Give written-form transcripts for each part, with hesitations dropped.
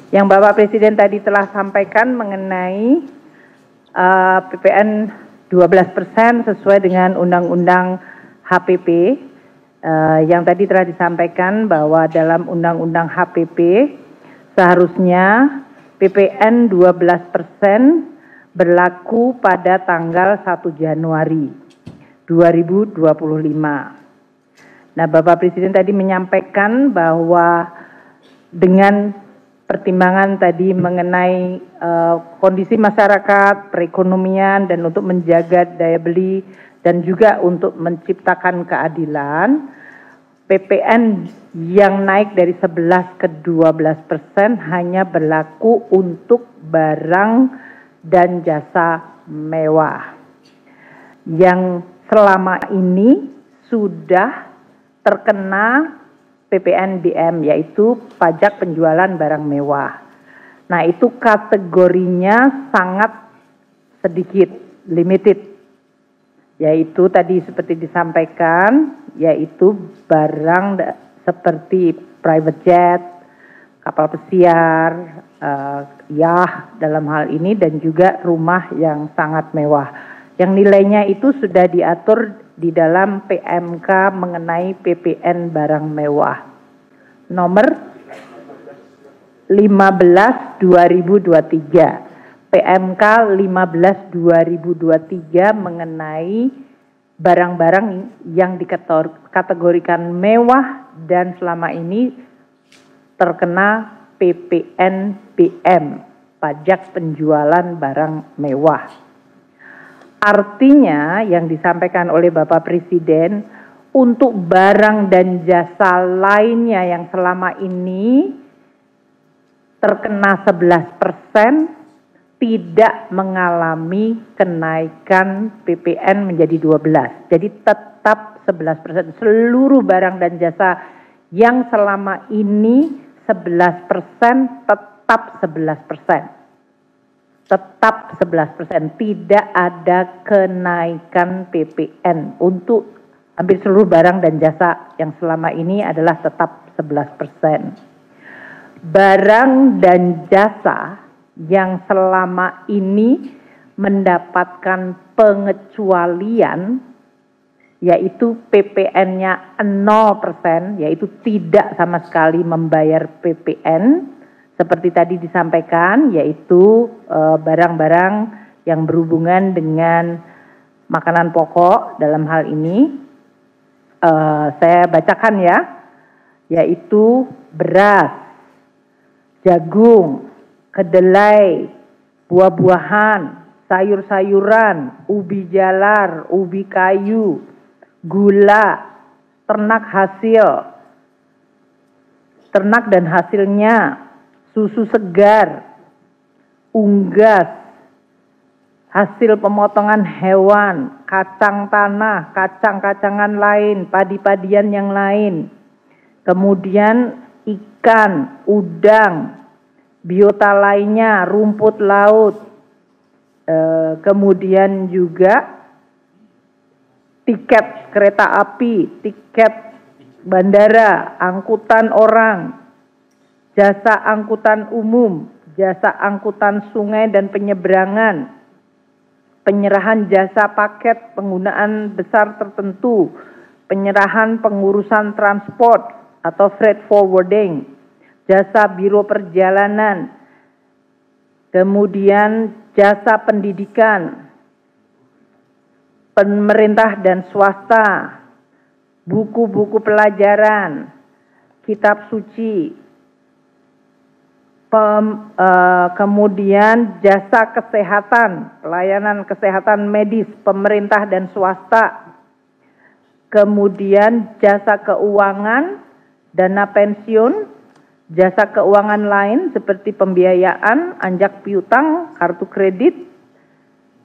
yang Bapak Presiden tadi telah sampaikan mengenai PPN 12% sesuai dengan Undang-Undang HPP, yang tadi telah disampaikan bahwa dalam Undang-Undang HPP seharusnya PPN 12% berlaku pada tanggal 1 Januari 2025. Nah, Bapak Presiden tadi menyampaikan bahwa dengan pertimbangan tadi mengenai kondisi masyarakat, perekonomian, dan untuk menjaga daya beli, dan juga untuk menciptakan keadilan, PPN yang naik dari 11 ke 12% hanya berlaku untuk barang dan jasa mewah yang selama ini sudah terkena PPNBM, yaitu pajak penjualan barang mewah. Nah, itu kategorinya sangat sedikit, limited, yaitu tadi seperti disampaikan, yaitu barang seperti private jet, kapal pesiar, yah dalam hal ini, dan juga rumah yang sangat mewah. Yang nilainya itu sudah diatur di dalam PMK mengenai PPN barang mewah. Nomor 15/2023. PMK 15/2023 mengenai barang-barang yang dikategorikan mewah dan selama ini terkena PPNBM, pajak penjualan barang mewah. Artinya yang disampaikan oleh Bapak Presiden, untuk barang dan jasa lainnya yang selama ini terkena 11% tidak mengalami kenaikan PPN menjadi 12. Jadi tetap 11%. Seluruh barang dan jasa yang selama ini 11% tetap 11%. Tetap 11%, tidak ada kenaikan PPN untuk hampir seluruh barang dan jasa yang selama ini adalah tetap 11%. Barang dan jasa yang selama ini mendapatkan pengecualian, yaitu PPN-nya 0%, yaitu tidak sama sekali membayar PPN, seperti tadi disampaikan, yaitu barang-barang yang berhubungan dengan makanan pokok. Dalam hal ini saya bacakan ya, yaitu beras, jagung, kedelai, buah-buahan, sayur-sayuran, ubi jalar, ubi kayu, gula, ternak dan hasilnya, susu segar, unggas, hasil pemotongan hewan, kacang tanah, kacang-kacangan lain, padi-padian yang lain, kemudian ikan, udang, biota lainnya, rumput laut, kemudian juga tiket kereta api, tiket bandara, angkutan orang, jasa angkutan umum, jasa angkutan sungai dan penyeberangan, penyerahan jasa paket penggunaan besar tertentu, penyerahan pengurusan transport atau freight forwarding, jasa biro perjalanan, kemudian jasa pendidikan, pemerintah dan swasta, buku-buku pelajaran, kitab suci, kemudian jasa kesehatan, pelayanan kesehatan medis, pemerintah dan swasta, kemudian jasa keuangan, dana pensiun, jasa keuangan lain seperti pembiayaan, anjak piutang, kartu kredit,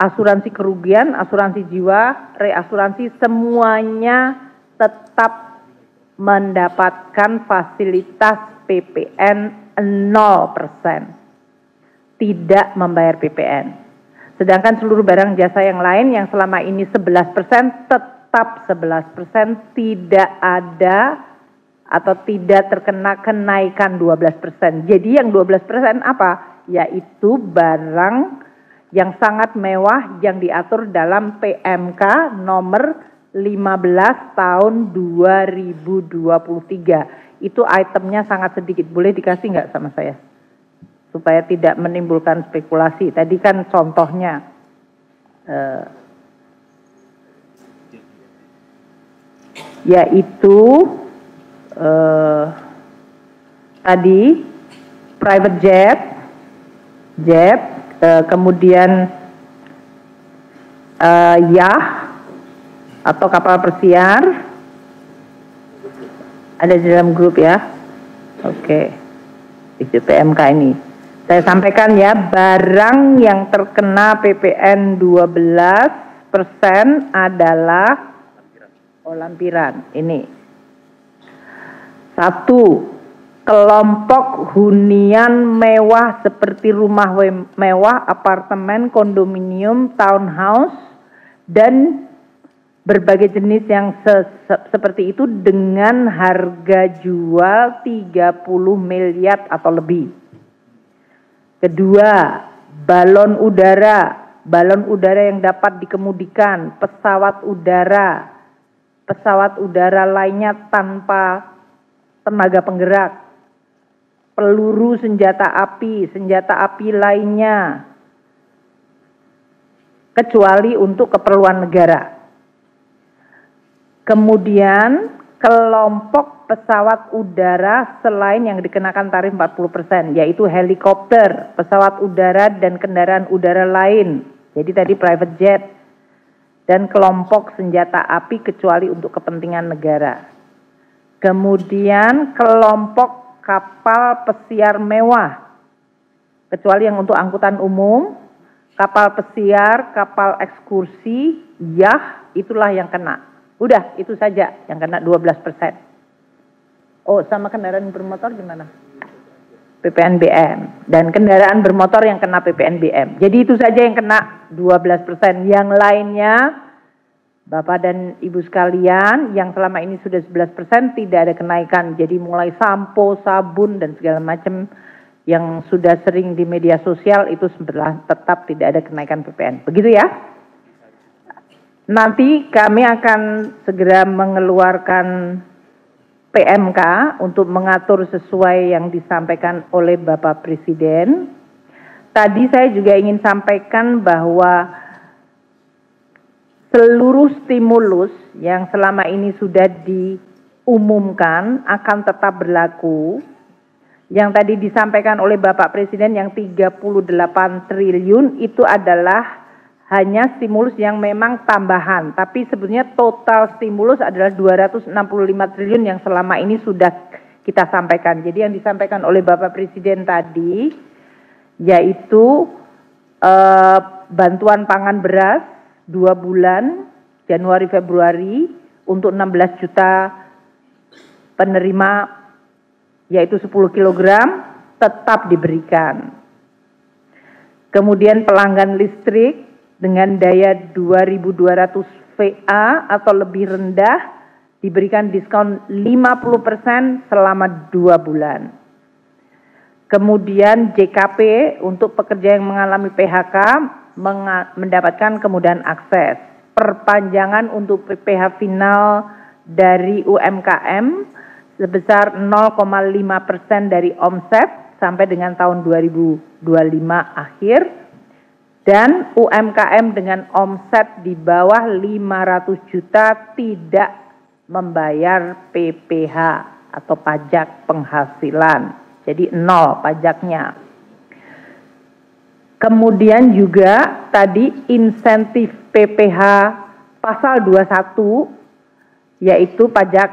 asuransi kerugian, asuransi jiwa, reasuransi, semuanya tetap mendapatkan fasilitas PPN 0%, tidak membayar PPN. Sedangkan seluruh barang jasa yang lain yang selama ini 11% tetap 11%, tidak ada atau tidak terkena kenaikan 12%. Jadi yang 12% apa? Yaitu barang yang sangat mewah yang diatur dalam PMK nomor 15 tahun 2023. Itu itemnya sangat sedikit. Boleh dikasih nggak sama saya? Supaya tidak menimbulkan spekulasi. Tadi kan contohnya yaitu tadi private jet, kemudian yacht atau kapal pesiar, ada di dalam grup ya. Oke, itu PMK ini. Saya sampaikan ya, barang yang terkena PPN 12% adalah lampiran. Ini. 1. Kelompok hunian mewah seperti rumah mewah, apartemen, kondominium, townhouse, dan berbagai jenis yang seperti itu dengan harga jual 30 miliar atau lebih. Kedua, balon udara yang dapat dikemudikan, pesawat udara lainnya tanpa tenaga penggerak, peluru senjata api lainnya, kecuali untuk keperluan negara. Kemudian kelompok pesawat udara selain yang dikenakan tarif 40%, yaitu helikopter, pesawat udara, dan kendaraan udara lain. Jadi tadi private jet, dan kelompok senjata api kecuali untuk kepentingan negara. Kemudian kelompok kapal pesiar mewah, kecuali yang untuk angkutan umum, kapal pesiar, kapal ekskursi, yacht, itulah yang kena. Udah, itu saja yang kena 12%. Oh, sama kendaraan bermotor gimana? PPNBM. Dan kendaraan bermotor yang kena PPNBM. Jadi itu saja yang kena 12%. Yang lainnya, Bapak dan Ibu sekalian, yang selama ini sudah 11% tidak ada kenaikan. Jadi mulai sampo, sabun, dan segala macam yang sudah sering di media sosial itu tetap tidak ada kenaikan PPN. Begitu ya? Nanti kami akan segera mengeluarkan PMK untuk mengatur sesuai yang disampaikan oleh Bapak Presiden. Tadi saya juga ingin sampaikan bahwa seluruh stimulus yang selama ini sudah diumumkan akan tetap berlaku. Yang tadi disampaikan oleh Bapak Presiden yang 38 triliun itu adalah hanya stimulus yang memang tambahan, tapi sebetulnya total stimulus adalah 265 triliun yang selama ini sudah kita sampaikan. Jadi yang disampaikan oleh Bapak Presiden tadi, yaitu bantuan pangan beras 2 bulan, Januari Februari, untuk 16 juta penerima, yaitu 10 kg, tetap diberikan. Kemudian pelanggan listrik, dengan daya 2.200 VA atau lebih rendah diberikan diskon 50% selama 2 bulan. Kemudian JKP untuk pekerja yang mengalami PHK mendapatkan kemudahan akses. Perpanjangan untuk PPh final dari UMKM sebesar 0,5% dari omset sampai dengan tahun 2025 akhir. Dan UMKM dengan omset di bawah 500 juta tidak membayar PPh atau pajak penghasilan. Jadi 0 pajaknya. Kemudian juga tadi insentif PPh pasal 21, yaitu pajak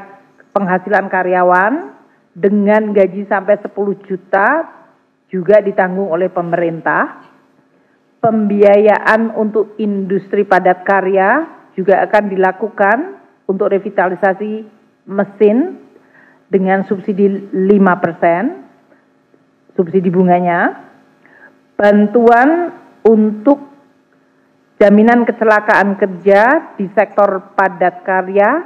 penghasilan karyawan dengan gaji sampai 10 juta juga ditanggung oleh pemerintah. Pembiayaan untuk industri padat karya juga akan dilakukan untuk revitalisasi mesin dengan subsidi 5%, subsidi bunganya. Bantuan untuk jaminan kecelakaan kerja di sektor padat karya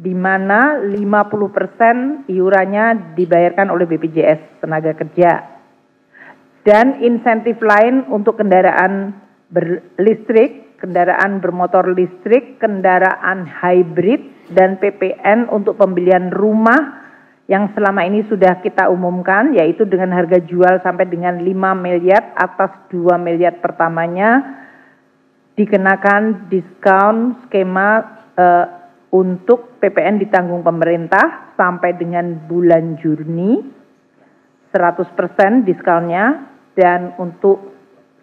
di mana 50% iurannya dibayarkan oleh BPJS Tenaga Kerja. Dan insentif lain untuk kendaraan berlistrik, kendaraan bermotor listrik, kendaraan hybrid, dan PPN untuk pembelian rumah yang selama ini sudah kita umumkan, yaitu dengan harga jual sampai dengan 5 miliar, atas 2 miliar pertamanya dikenakan diskon skema untuk PPN ditanggung pemerintah sampai dengan bulan Juni 100% diskonnya, dan untuk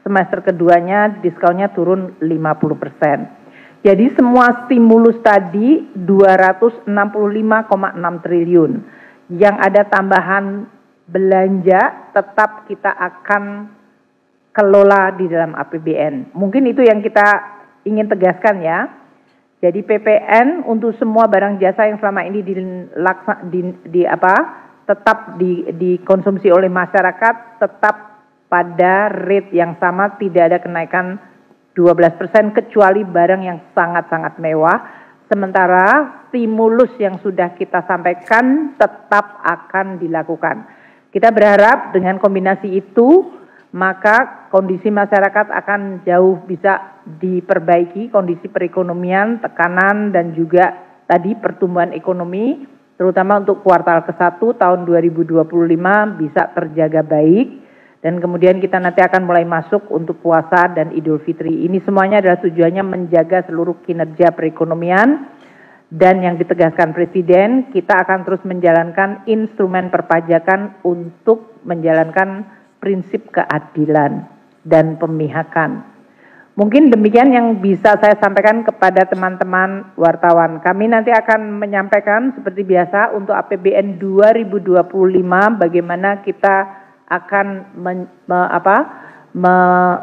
semester keduanya diskonnya turun 50%. Jadi semua stimulus tadi 265,6 triliun. Yang ada tambahan belanja tetap kita akan kelola di dalam APBN. Mungkin itu yang kita ingin tegaskan ya. Jadi PPN untuk semua barang jasa yang selama ini tetap dikonsumsi oleh masyarakat tetap pada rate yang sama, tidak ada kenaikan 12% kecuali barang yang sangat-sangat mewah. Sementara stimulus yang sudah kita sampaikan tetap akan dilakukan. Kita berharap dengan kombinasi itu maka kondisi masyarakat akan jauh bisa diperbaiki, kondisi perekonomian, tekanan, dan juga tadi pertumbuhan ekonomi, terutama untuk kuartal ke-1 tahun 2025 bisa terjaga baik, dan kemudian kita nanti akan mulai masuk untuk puasa dan Idul Fitri. Ini semuanya adalah tujuannya menjaga seluruh kinerja perekonomian, dan yang ditegaskan Presiden, kita akan terus menjalankan instrumen perpajakan untuk menjalankan prinsip keadilan dan pemihakan. Mungkin demikian yang bisa saya sampaikan kepada teman-teman wartawan. Kami nanti akan menyampaikan seperti biasa untuk APBN 2025 bagaimana kita akan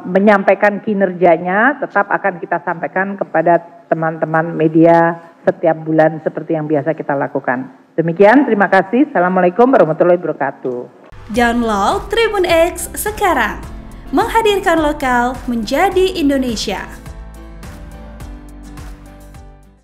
menyampaikan kinerjanya, tetap akan kita sampaikan kepada teman-teman media setiap bulan seperti yang biasa kita lakukan. Demikian, terima kasih. Assalamualaikum warahmatullahi wabarakatuh. Download Tribun X sekarang, menghadirkan lokal menjadi Indonesia.